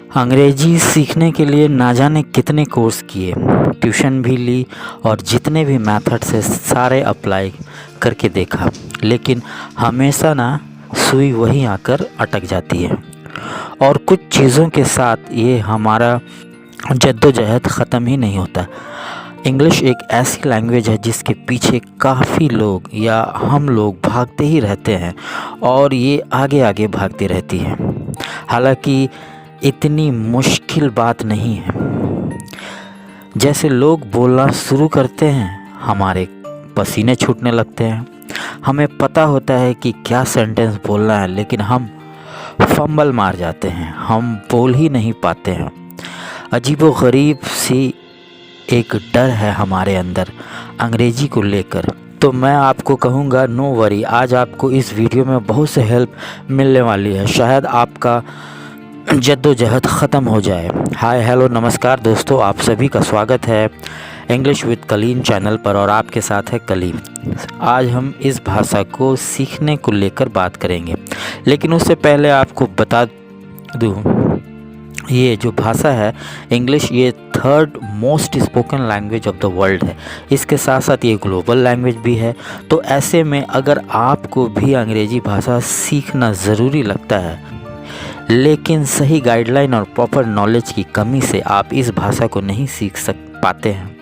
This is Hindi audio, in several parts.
अंग्रेजी सीखने के लिए ना जाने कितने कोर्स किए, ट्यूशन भी ली और जितने भी मेथड से सारे अप्लाई करके देखा, लेकिन हमेशा ना सुई वहीं आकर अटक जाती है। और कुछ चीज़ों के साथ ये हमारा जद्दोजहद ख़त्म ही नहीं होता। इंग्लिश एक ऐसी लैंग्वेज है जिसके पीछे काफ़ी लोग या हम लोग भागते ही रहते हैं और ये आगे आगे भागती रहती है। हालांकि इतनी मुश्किल बात नहीं है। जैसे लोग बोलना शुरू करते हैं, हमारे पसीने छूटने लगते हैं। हमें पता होता है कि क्या सेंटेंस बोलना है, लेकिन हम फंबल मार जाते हैं, हम बोल ही नहीं पाते हैं। अजीबोगरीब सी एक डर है हमारे अंदर अंग्रेजी को लेकर। तो मैं आपको कहूँगा, नो वरी, आज आपको इस वीडियो में बहुत से हेल्प मिलने वाली है। शायद आपका जद्दोजहद ख़त्म हो जाए। हाय हेलो नमस्कार दोस्तों, आप सभी का स्वागत है इंग्लिश विद कलीम चैनल पर और आपके साथ है कलीम। आज हम इस भाषा को सीखने को लेकर बात करेंगे, लेकिन उससे पहले आपको बता दूँ, ये जो भाषा है इंग्लिश, ये third most spoken language of the world है। इसके साथ साथ ये ग्लोबल लैंग्वेज भी है। तो ऐसे में अगर आपको भी अंग्रेज़ी भाषा सीखना ज़रूरी लगता है, लेकिन सही गाइडलाइन और प्रॉपर नॉलेज की कमी से आप इस भाषा को नहीं सीख पाते हैं,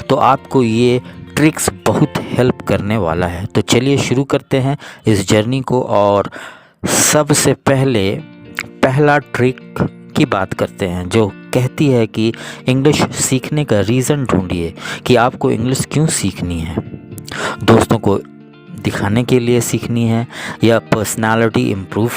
तो आपको ये ट्रिक्स बहुत हेल्प करने वाला है। तो चलिए शुरू करते हैं इस जर्नी को। और सबसे पहला ट्रिक की बात करते हैं, जो कहती है कि इंग्लिश सीखने का रीज़न ढूंढिए कि आपको इंग्लिश क्यों सीखनी है। दोस्तों को दिखाने के लिए सीखनी है या पर्सनालिटी इम्प्रूव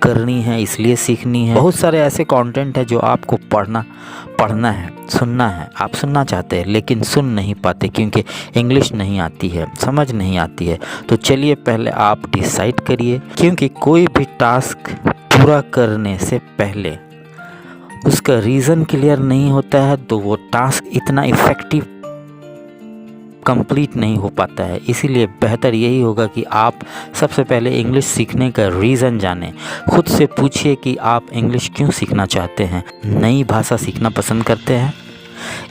करनी है इसलिए सीखनी है। बहुत सारे ऐसे कंटेंट है जो आपको पढ़ना है, सुनना है। आप सुनना चाहते हैं लेकिन सुन नहीं पाते क्योंकि इंग्लिश नहीं आती है, समझ नहीं आती है। तो चलिए पहले आप डिसाइड करिए, क्योंकि कोई भी टास्क पूरा करने से पहले उसका रीज़न क्लियर नहीं होता है तो वो टास्क इतना इफ़ेक्टिव कंप्लीट नहीं हो पाता है। इसीलिए बेहतर यही होगा कि आप सबसे पहले इंग्लिश सीखने का रीज़न जानें। खुद से पूछिए कि आप इंग्लिश क्यों सीखना चाहते हैं। नई भाषा सीखना पसंद करते हैं,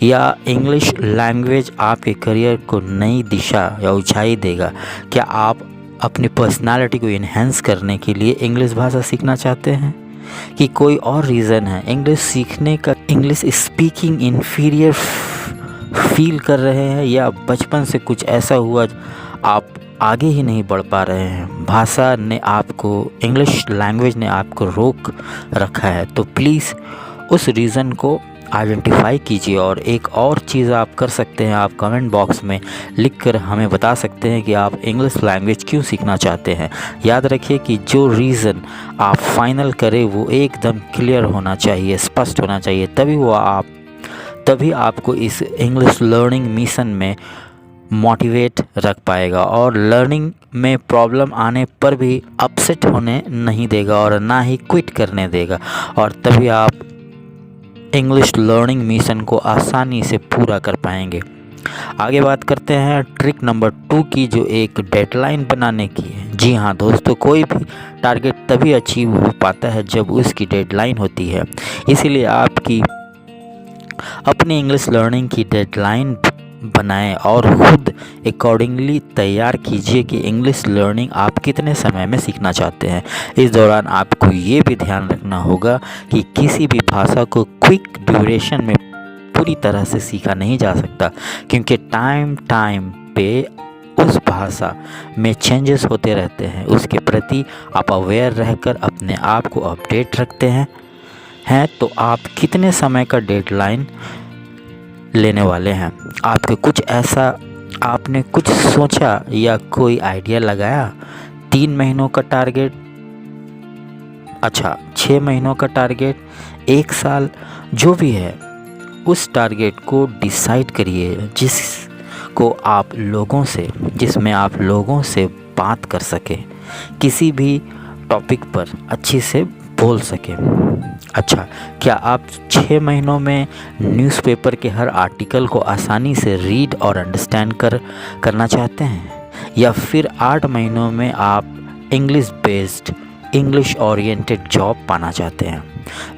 या इंग्लिश लैंग्वेज आपके करियर को नई दिशा या ऊंचाई देगा? क्या आप अपनी पर्सनालिटी को इन्हेंस करने के लिए इंग्लिश भाषा सीखना चाहते हैं, कि कोई और रीज़न है इंग्लिश सीखने का? इंग्लिश स्पीकिंग इन्फीरियर फील कर रहे हैं, या बचपन से कुछ ऐसा हुआ आप आगे ही नहीं बढ़ पा रहे हैं? भाषा ने आपको, इंग्लिश लैंग्वेज ने आपको रोक रखा है। तो प्लीज़ उस रीज़न को आइडेंटिफाई कीजिए। और एक और चीज़ आप कर सकते हैं, आप कमेंट बॉक्स में लिखकर हमें बता सकते हैं कि आप इंग्लिश लैंग्वेज क्यों सीखना चाहते हैं। याद रखिए कि जो रीज़न आप फाइनल करें वो एकदम क्लियर होना चाहिए, स्पष्ट होना चाहिए, तभी आपको इस इंग्लिश लर्निंग मिशन में मोटिवेट रख पाएगा और लर्निंग में प्रॉब्लम आने पर भी अपसेट होने नहीं देगा और ना ही क्विट करने देगा। और तभी आप इंग्लिश लर्निंग मिशन को आसानी से पूरा कर पाएंगे। आगे बात करते हैं ट्रिक नंबर 2 की, जो एक डेडलाइन बनाने की है। जी हाँ दोस्तों, कोई भी टारगेट तभी अचीव हो पाता है जब उसकी डेडलाइन होती है। इसीलिए आपकी अपनी इंग्लिश लर्निंग की डेडलाइन बनाएं और खुद अकॉर्डिंगली तैयार कीजिए कि इंग्लिश लर्निंग आप कितने समय में सीखना चाहते हैं। इस दौरान आपको ये भी ध्यान रखना होगा कि किसी भी भाषा को क्विक ड्यूरेशन में पूरी तरह से सीखा नहीं जा सकता, क्योंकि टाइम पे उस भाषा में चेंजेस होते रहते हैं। उसके प्रति आप अवेयर रहकर अपने आप को अपडेट रखते हैं। तो आप कितने समय का डेडलाइन लेने वाले हैं? आपने कुछ सोचा या कोई आइडिया लगाया? 3 महीनों का टारगेट, अच्छा 6 महीनों का टारगेट, 1 साल, जो भी है उस टारगेट को डिसाइड करिए जिसमें आप लोगों से बात कर सके, किसी भी टॉपिक पर अच्छे से बोल सके। अच्छा, क्या आप 6 महीनों में न्यूज़पेपर के हर आर्टिकल को आसानी से रीड और अंडरस्टैंड करना चाहते हैं, या फिर 8 महीनों में आप English based, English oriented job पाना चाहते हैं?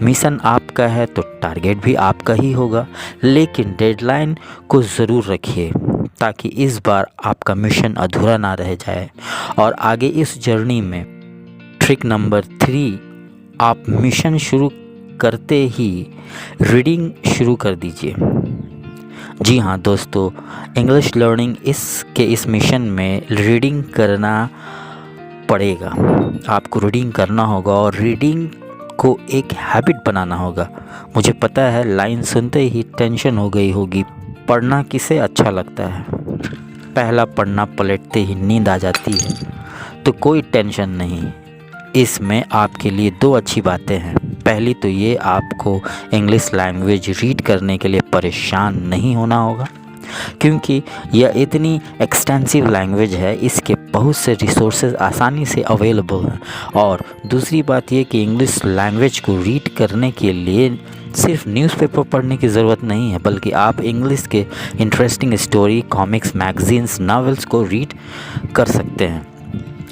मिशन आपका है तो टारगेट भी आपका ही होगा, लेकिन डेडलाइन को ज़रूर रखिए ताकि इस बार आपका मिशन अधूरा ना रह जाए। और आगे इस जर्नी में ट्रिक नंबर 3, आप मिशन शुरू करते ही रीडिंग शुरू कर दीजिए। जी हाँ दोस्तों, इंग्लिश लर्निंग इस मिशन में रीडिंग करना पड़ेगा। आपको रीडिंग करना होगा और रीडिंग को एक हैबिट बनाना होगा। मुझे पता है लाइन सुनते ही टेंशन हो गई होगी। पढ़ना किसे अच्छा लगता है? पहला पन्ना पलटते ही नींद आ जाती है। तो कोई टेंशन नहीं, इसमें आपके लिए 2 अच्छी बातें हैं। पहली तो ये, आपको इंग्लिश लैंग्वेज रीड करने के लिए परेशान नहीं होना होगा, क्योंकि यह इतनी एक्सटेंसिव लैंग्वेज है, इसके बहुत से रिसोर्सेज आसानी से अवेलेबल हैं। और दूसरी बात ये कि इंग्लिश लैंग्वेज को रीड करने के लिए सिर्फ न्यूज़पेपर पढ़ने की ज़रूरत नहीं है, बल्कि आप इंग्लिश के interesting story, comics, magazines, novels को रीड कर सकते हैं।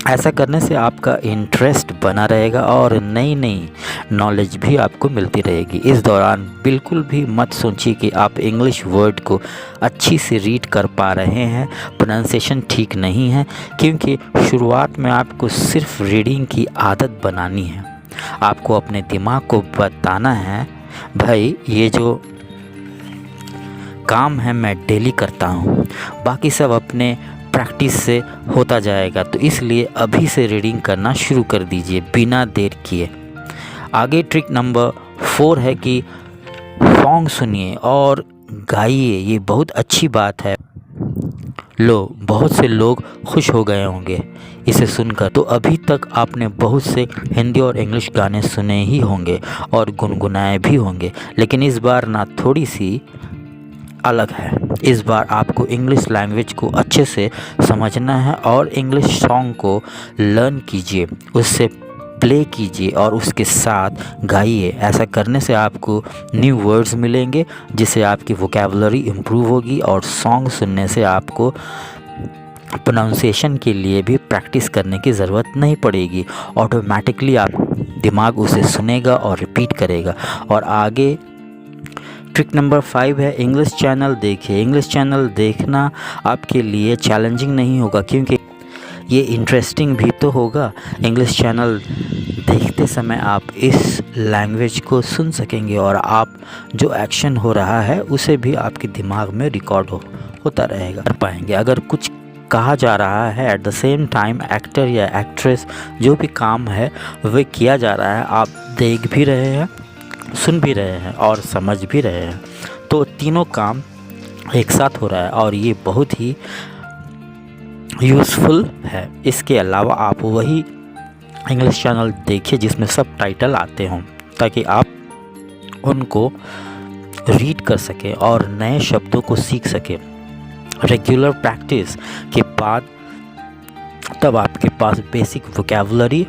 ऐसा करने से आपका इंटरेस्ट बना रहेगा और नई नई नॉलेज भी आपको मिलती रहेगी। इस दौरान बिल्कुल भी मत सोचिए कि आप इंग्लिश वर्ड को अच्छी से रीड कर पा रहे हैं, प्रोनाउंसिएशन ठीक नहीं है, क्योंकि शुरुआत में आपको सिर्फ रीडिंग की आदत बनानी है। आपको अपने दिमाग को बताना है, भाई ये जो काम है मैं डेली करता हूँ, बाकी सब अपने प्रैक्टिस से होता जाएगा। तो इसलिए अभी से रीडिंग करना शुरू कर दीजिए बिना देर किए। आगे ट्रिक नंबर 4 है कि सॉन्ग सुनिए और गाइए। ये बहुत अच्छी बात है। बहुत से लोग खुश हो गए होंगे इसे सुनकर। तो अभी तक आपने बहुत से हिंदी और इंग्लिश गाने सुने ही होंगे और गुनगुनाए भी होंगे, लेकिन इस बार ना थोड़ी सी अलग है। इस बार आपको इंग्लिश लैंग्वेज को अच्छे से समझना है और इंग्लिश सॉन्ग को लर्न कीजिए, उससे प्ले कीजिए और उसके साथ गाइए। ऐसा करने से आपको न्यू वर्ड्स मिलेंगे, जिससे आपकी वोकैबुलरी इम्प्रूव होगी और सॉन्ग सुनने से आपको प्रोनाउंसिएशन के लिए भी प्रैक्टिस करने की ज़रूरत नहीं पड़ेगी। ऑटोमेटिकली आप दिमाग उसे सुनेगा और रिपीट करेगा। और आगे ट्रिक नंबर 5 है, इंग्लिश चैनल देखिए। इंग्लिश चैनल देखना आपके लिए चैलेंजिंग नहीं होगा, क्योंकि ये इंटरेस्टिंग भी तो होगा। इंग्लिश चैनल देखते समय आप इस लैंग्वेज को सुन सकेंगे और आप जो एक्शन हो रहा है उसे भी आपके दिमाग में रिकॉर्ड होता रहेगा, कर पाएंगे। अगर कुछ कहा जा रहा है at the same time actor या एक्ट्रेस जो भी काम है वह किया जा रहा है, आप देख भी रहे हैं, सुन भी रहे हैं और समझ भी रहे हैं, तो तीनों काम एक साथ हो रहा है और ये बहुत ही यूज़फुल है। इसके अलावा आप वही इंग्लिश चैनल देखिए जिसमें सब टाइटल आते हों, ताकि आप उनको रीड कर सकें और नए शब्दों को सीख सकें। रेगुलर प्रैक्टिस के बाद तब आपके पास बेसिक वोकैबुलरी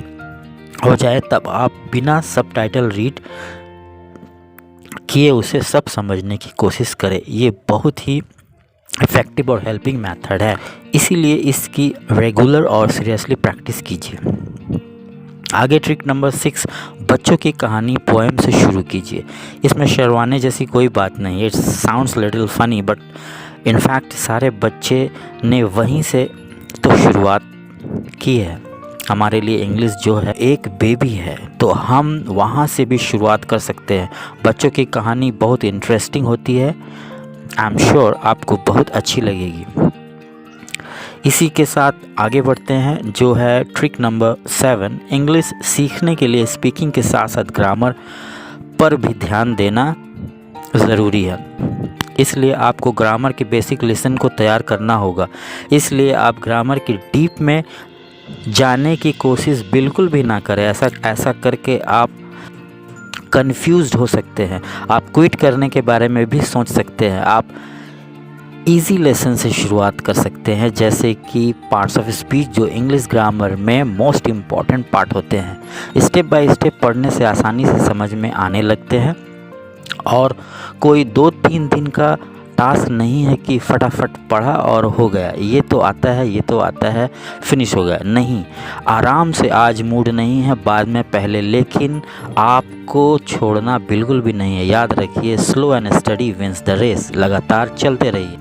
हो जाए, तब आप बिना सब टाइटल रीड किए उसे सब समझने की कोशिश करें। ये बहुत ही इफ़ेक्टिव और हेल्पिंग मेथड है, इसीलिए इसकी रेगुलर और सीरियसली प्रैक्टिस कीजिए। आगे ट्रिक नंबर 6, बच्चों की कहानी पोएम से शुरू कीजिए। इसमें शर्माने जैसी कोई बात नहीं है। It sounds little funny but in fact सारे बच्चे ने वहीं से तो शुरुआत की है। हमारे लिए इंग्लिश जो है एक बेबी है, तो हम वहाँ से भी शुरुआत कर सकते हैं। बच्चों की कहानी बहुत इंटरेस्टिंग होती है, आई एम श्योर आपको बहुत अच्छी लगेगी। इसी के साथ आगे बढ़ते हैं, जो है ट्रिक नंबर 7। इंग्लिश सीखने के लिए स्पीकिंग के साथ साथ ग्रामर पर भी ध्यान देना ज़रूरी है। इसलिए आपको ग्रामर के बेसिक लेसन को तैयार करना होगा। इसलिए आप ग्रामर की डीप में जाने की कोशिश बिल्कुल भी ना करें। ऐसा करके आप कंफ्यूज्ड हो सकते हैं, आप क्विट करने के बारे में भी सोच सकते हैं। आप इजी लेसन से शुरुआत कर सकते हैं, जैसे कि पार्ट्स ऑफ स्पीच जो इंग्लिश ग्रामर में मोस्ट इम्पॉर्टेंट पार्ट होते हैं। स्टेप बाय स्टेप पढ़ने से आसानी से समझ में आने लगते हैं और कोई 2-3 दिन का टास्क नहीं है कि फटाफट पढ़ा और हो गया, ये तो आता है, ये तो आता है, फिनिश हो गया। नहीं, आराम से, आज मूड नहीं है बाद में पहले, लेकिन आपको छोड़ना बिल्कुल भी नहीं है। याद रखिए, slow and steady wins the race. लगातार चलते रहिए।